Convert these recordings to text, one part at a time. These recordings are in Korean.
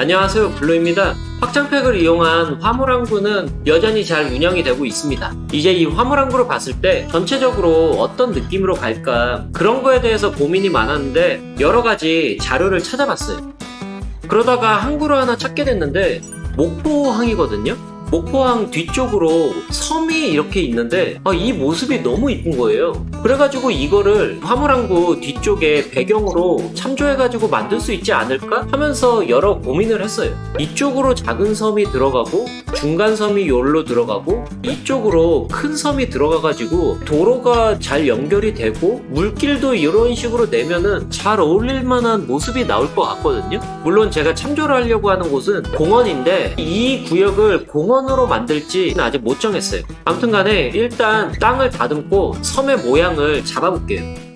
안녕하세요, 블루입니다. 확장팩을 이용한 화물항구는 여전히 잘 운영이 되고 있습니다. 이제 이 화물항구를 봤을 때 전체적으로 어떤 느낌으로 갈까, 그런 거에 대해서 고민이 많았는데 여러가지 자료를 찾아봤어요. 그러다가 항구를 하나 찾게 됐는데 목포항이거든요. 목포항 뒤쪽으로 섬이 이렇게 있는데 이 모습이 너무 이쁜 거예요. 그래가지고 이거를 화물항구 뒤쪽에 배경으로 참조해가지고 만들 수 있지 않을까 하면서 여러 고민을 했어요. 이쪽으로 작은 섬이 들어가고 중간 섬이 여기로 들어가고 이쪽으로 큰 섬이 들어가가지고 도로가 잘 연결이 되고 물길도 이런 식으로 내면은 잘 어울릴 만한 모습이 나올 것 같거든요. 물론 제가 참조를 하려고 하는 곳은 공원인데 이 구역을 공원으로 만들지는 아직 못 정했어요. 아무튼 간에 일단 땅을 다듬고 섬의 모양을 잡아볼게요.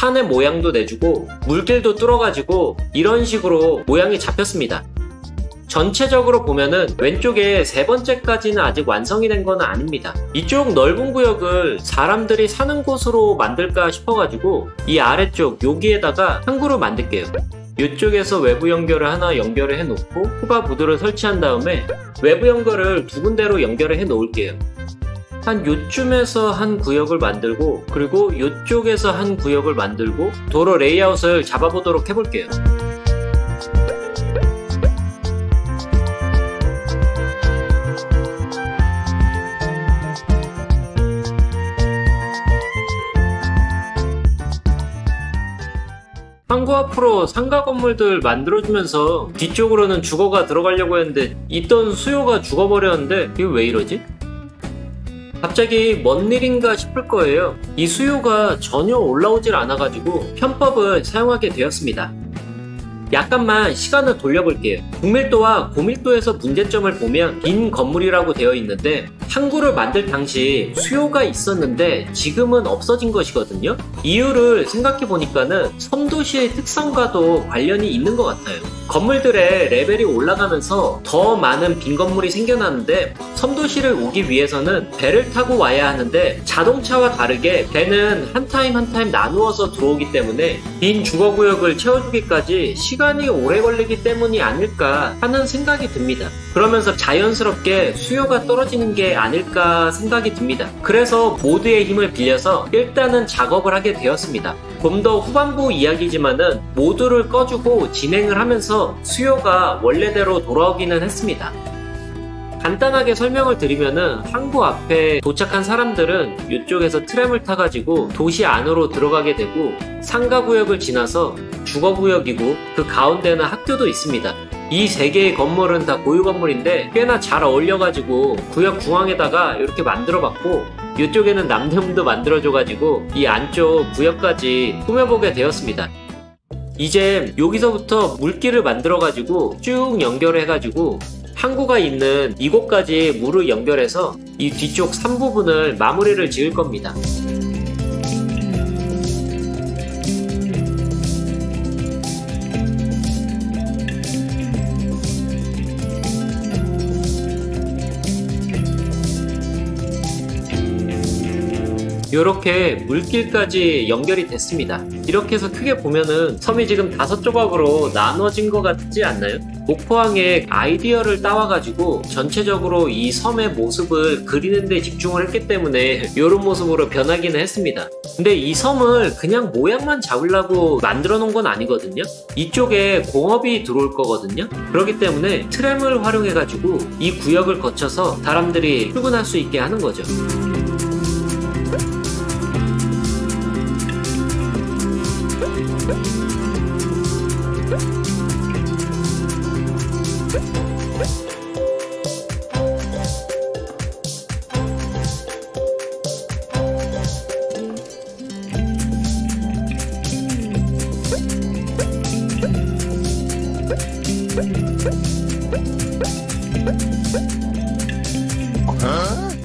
산의 모양도 내주고 물길도 뚫어가지고 이런 식으로 모양이 잡혔습니다. 전체적으로 보면은 왼쪽에 세 번째까지는 아직 완성이 된 건 아닙니다. 이쪽 넓은 구역을 사람들이 사는 곳으로 만들까 싶어가지고 이 아래쪽 여기에다가 항구를 만들게요. 이쪽에서 외부 연결을 하나 연결을 해놓고 후바 부두를 설치한 다음에 외부 연결을 두 군데로 연결을 해 놓을게요. 한 요쯤에서 한 구역을 만들고 그리고 요쪽에서 한 구역을 만들고 도로 레이아웃을 잡아보도록 해볼게요. 항구 앞으로 상가 건물들 만들어주면서 뒤쪽으로는 주거가 들어가려고 했는데 있던 수요가 죽어버렸는데 이거 왜 이러지? 갑자기 뭔 일인가 싶을 거예요. 이 수요가 전혀 올라오질 않아가지고 편법을 사용하게 되었습니다. 약간만 시간을 돌려볼게요. 중밀도와 고밀도에서 문제점을 보면 빈 건물이라고 되어 있는데 항구를 만들 당시 수요가 있었는데 지금은 없어진 것이거든요. 이유를 생각해 보니까는 섬도시의 특성과도 관련이 있는 것 같아요. 건물들의 레벨이 올라가면서 더 많은 빈 건물이 생겨나는데 섬도시를 오기 위해서는 배를 타고 와야 하는데 자동차와 다르게 배는 한 타임 한 타임 나누어서 들어오기 때문에 빈 주거구역을 채워주기까지 시간이 오래 걸리기 때문이 아닐까 하는 생각이 듭니다. 그러면서 자연스럽게 수요가 떨어지는 게 아닐까 생각이 듭니다. 그래서 모드의 힘을 빌려서 일단은 작업을 하게 되었습니다. 좀 더 후반부 이야기지만은 모드를 꺼주고 진행을 하면서 수요가 원래대로 돌아오기는 했습니다. 간단하게 설명을 드리면은 항구 앞에 도착한 사람들은 이쪽에서 트램을 타가지고 도시 안으로 들어가게 되고 상가구역을 지나서 주거구역이고 그 가운데는 학교도 있습니다. 이 세 개의 건물은 다 고유 건물인데 꽤나 잘 어울려가지고 구역 중앙에다가 이렇게 만들어봤고 이쪽에는 남대문도 만들어줘가지고 이 안쪽 구역까지 꾸며보게 되었습니다. 이제 여기서부터 물길을 만들어가지고 쭉 연결해가지고 항구가 있는 이곳까지 물을 연결해서 이 뒤쪽 3부분을 마무리를 지을 겁니다. 이렇게 물길까지 연결이 됐습니다. 이렇게 해서 크게 보면은 섬이 지금 5조각으로 나눠진 것 같지 않나요? 목포항의 아이디어를 따와가지고 전체적으로 이 섬의 모습을 그리는 데 집중을 했기 때문에 이런 모습으로 변하기는 했습니다. 근데 이 섬을 그냥 모양만 잡으려고 만들어 놓은 건 아니거든요. 이쪽에 공업이 들어올 거거든요. 그렇기 때문에 트램을 활용해가지고 이 구역을 거쳐서 사람들이 출근할 수 있게 하는 거죠.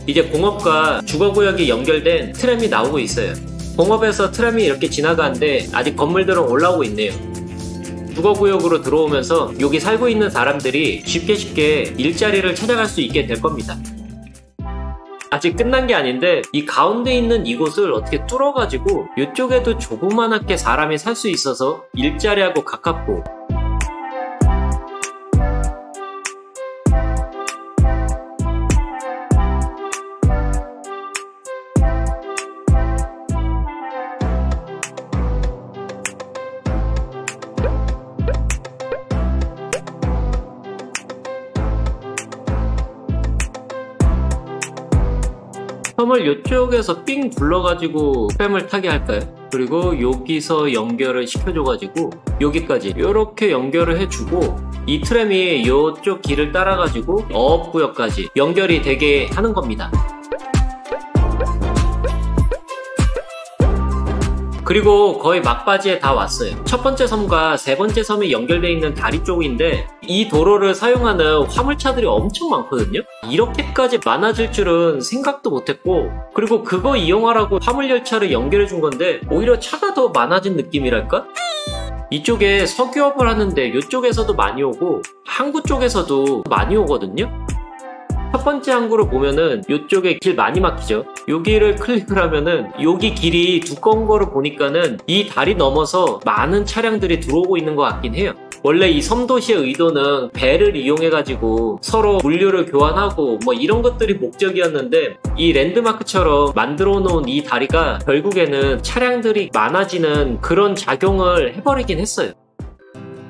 이제 공업과 주거구역이 연결된 트램이 나오고 있어요. 공업에서 트램이 이렇게 지나가는데 아직 건물들은 올라오고 있네요. 주거구역으로 들어오면서 여기 살고 있는 사람들이 쉽게 일자리를 찾아갈 수 있게 될 겁니다. 아직 끝난 게 아닌데 이 가운데 있는 이곳을 어떻게 뚫어가지고 이쪽에도 조그맣게 사람이 살 수 있어서 일자리하고 가깝고, 섬을 이쪽에서 삥 둘러가지고 트램을 타게 할까요? 그리고 여기서 연결을 시켜줘가지고 여기까지 이렇게 연결을 해주고 이 트램이 이쪽 길을 따라가지고 어업구역까지 연결이 되게 하는 겁니다. 그리고 거의 막바지에 다 왔어요. 첫 번째 섬과 세 번째 섬이 연결되어 있는 다리 쪽인데 이 도로를 사용하는 화물차들이 엄청 많거든요. 이렇게까지 많아질 줄은 생각도 못했고, 그리고 그거 이용하라고 화물열차를 연결해 준 건데 오히려 차가 더 많아진 느낌이랄까? 이쪽에 석유업을 하는데 이쪽에서도 많이 오고 항구 쪽에서도 많이 오거든요. 첫 번째 항구를 보면은 이쪽에 길 많이 막히죠. 여기를 클릭을 하면은 여기 길이 두꺼운 거를 보니까는 이 다리 넘어서 많은 차량들이 들어오고 있는 것 같긴 해요. 원래 이 섬도시의 의도는 배를 이용해가지고 서로 물류를 교환하고 뭐 이런 것들이 목적이었는데 이 랜드마크처럼 만들어 놓은 이 다리가 결국에는 차량들이 많아지는 그런 작용을 해버리긴 했어요.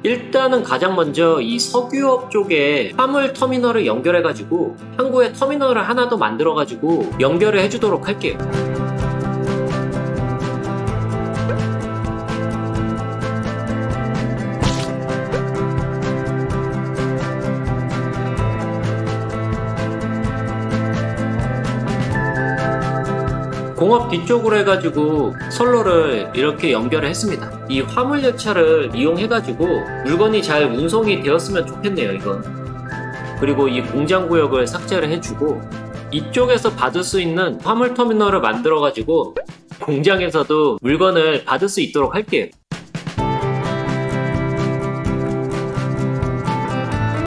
일단은 가장 먼저 이 석유업 쪽에 화물 터미널을 연결해가지고 항구에 터미널을 하나 더 만들어가지고 연결을 해주도록 할게요. 공업 뒤쪽으로 해가지고 선로를 이렇게 연결을 했습니다. 이 화물열차를 이용해가지고 물건이 잘 운송이 되었으면 좋겠네요, 이건. 그리고 이 공장구역을 삭제를 해주고 이쪽에서 받을 수 있는 화물터미널을 만들어가지고 공장에서도 물건을 받을 수 있도록 할게요.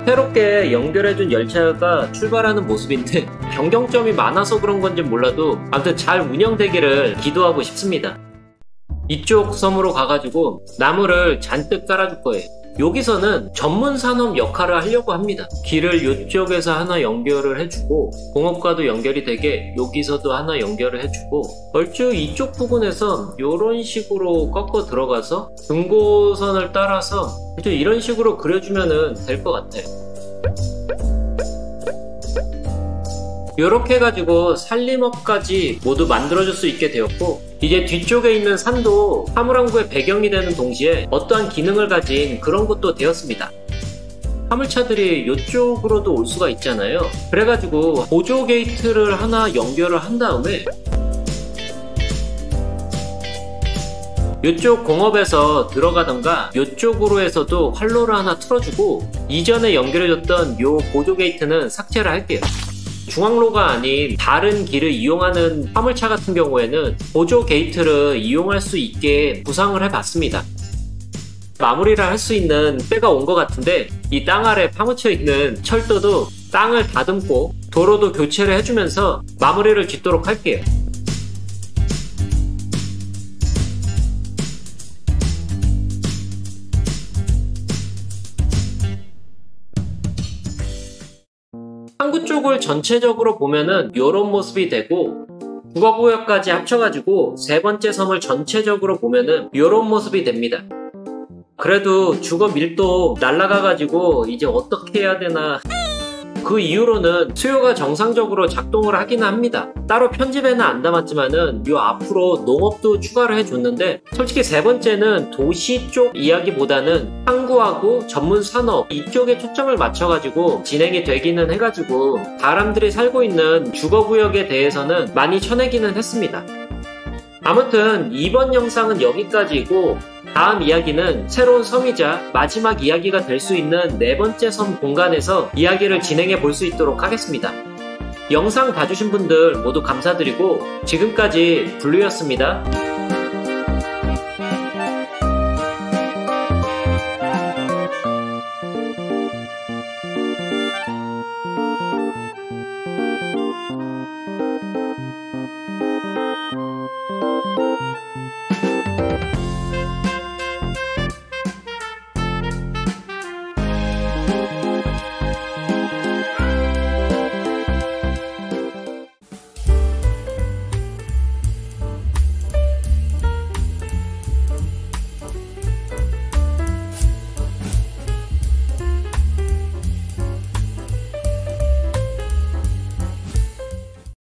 새롭게 연결해준 열차가 출발하는 모습인데 변경점이 많아서 그런 건지 몰라도 아무튼 잘 운영되기를 기도하고 싶습니다. 이쪽 섬으로 가가지고 나무를 잔뜩 깔아줄 거예요. 여기서는 전문 산업 역할을 하려고 합니다. 길을 이쪽에서 하나 연결을 해주고 공업과도 연결이 되게 여기서도 하나 연결을 해주고 얼추 이쪽 부분에서 이런 식으로 꺾어 들어가서 등고선을 따라서 이런 식으로 그려주면 될 것 같아요. 이렇게 해가지고 산림업까지 모두 만들어줄 수 있게 되었고, 이제 뒤쪽에 있는 산도 화물항구의 배경이 되는 동시에 어떠한 기능을 가진 그런 곳도 되었습니다. 화물차들이 이쪽으로도 올 수가 있잖아요. 그래가지고 보조 게이트를 하나 연결을 한 다음에 이쪽 공업에서 들어가던가 이쪽으로 해서도 활로를 하나 틀어주고 이전에 연결해줬던 이 보조 게이트는 삭제를 할게요. 중앙로가 아닌 다른 길을 이용하는 화물차 같은 경우에는 보조 게이트를 이용할 수 있게 구상을 해봤습니다. 마무리를 할 수 있는 때가 온 것 같은데 이 땅 아래 파묻혀 있는 철도도 땅을 다듬고 도로도 교체를 해주면서 마무리를 짓도록 할게요. 항구 쪽을 전체적으로 보면은 이런 모습이 되고, 주거구역까지 합쳐가지고 세 번째 섬을 전체적으로 보면은 이런 모습이 됩니다. 그래도 주거 밀도 날라가가지고 이제 어떻게 해야 되나. 그 이후로는 수요가 정상적으로 작동을 하기는 합니다. 따로 편집에는 안 담았지만은 요 앞으로 농업도 추가를 해줬는데, 솔직히 세 번째는 도시 쪽 이야기보다는 항구하고 전문 산업 이쪽에 초점을 맞춰가지고 진행이 되기는 해가지고 사람들이 살고 있는 주거구역에 대해서는 많이 쳐내기는 했습니다. 아무튼 이번 영상은 여기까지이고, 다음 이야기는 새로운 섬이자 마지막 이야기가 될 수 있는 네 번째 섬 공간에서 이야기를 진행해 볼 수 있도록 하겠습니다. 영상 봐주신 분들 모두 감사드리고, 지금까지 블루였습니다.